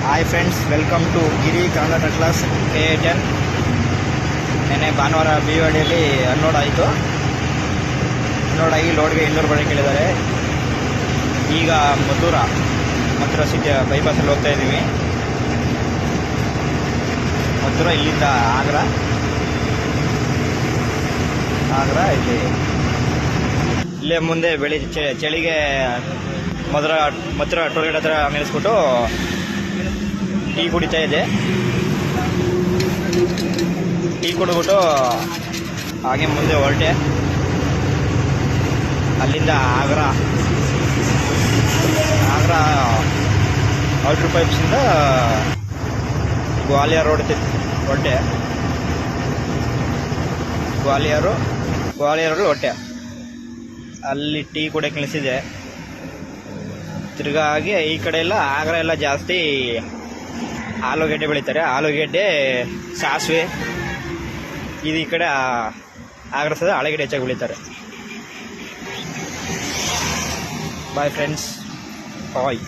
Hi friends, welcome to Giri Kannada class KA10. ನೆನ್ನೆ ಭಾನುವಾರ BYDಯಲ್ಲಿ unload ಆಯಿತು. ಅನ್ಲೋಡ್ ಆಗಿ ಲೋಡ್ಗೆ 200 ರೂಪಾಯಿ ಕೇಳಿದ್ದಾರೆ. ಈಗ ಮಥುರಾ ಸಿಟಿ ಬೈಪಾಸಲ್ಲಿ ಹೋಗ್ತಾ ಇದ್ದೀವಿ. ಮಥುರಾ ಇಲ್ಲಿಂದ ಆಗ್ರಾ ಇಲ್ಲೇ ಮುಂದೆ ಚಳಿಗೆ ಮಥುರಾ ಟೋಲ್ ಗೇಟ್ ಹತ್ರ ನಿಲ್ಲಿಸ್ಬಿಟ್ಟು ಟೀ ಕುಡಿತಾ ಇದೆ. ಟೀ ಕುಡಿದ್ಬಿಟ್ಟು ಹಾಗೆ ಮುಂದೆ ಹೊರಟೆ. ಅಲ್ಲಿಂದ ಆಗ್ರಾ ಔಟರ್ ಪೈಪ್ಸಿಂದ ಗ್ವಾಲಿಯರ್ ರೋಡ್ ಹೊರಟೆ. ಗ್ವಾಲಿಯರಲ್ಲಿ ಹೊರಟೆ. ಅಲ್ಲಿ ಟೀ ಕುಡಿಯೋಕೆ ನಿಲ್ಲಿಸಿದೆ. ತಿರ್ಗಾ ಹಾಗೆ ಈ ಕಡೆ ಎಲ್ಲ ಆಗ್ರಾ ಎಲ್ಲ ಜಾಸ್ತಿ ಆಲೂಗೆಡ್ಡೆ ಬೆಳೀತಾರೆ. ಆಲೂಗೆಡ್ಡೆ, ಸಾಸಿವೆ. ಇದು ಈ ಕಡೆ ಆಗ್ರಾ ಸದ ಆಲೂಗೆಡ್ಡೆ ಹೆಚ್ಚಾಗಿ ಬೆಳೀತಾರೆ. ಬಾಯ್ ಫ್ರೆಂಡ್ಸ್, ಬಾಯ್.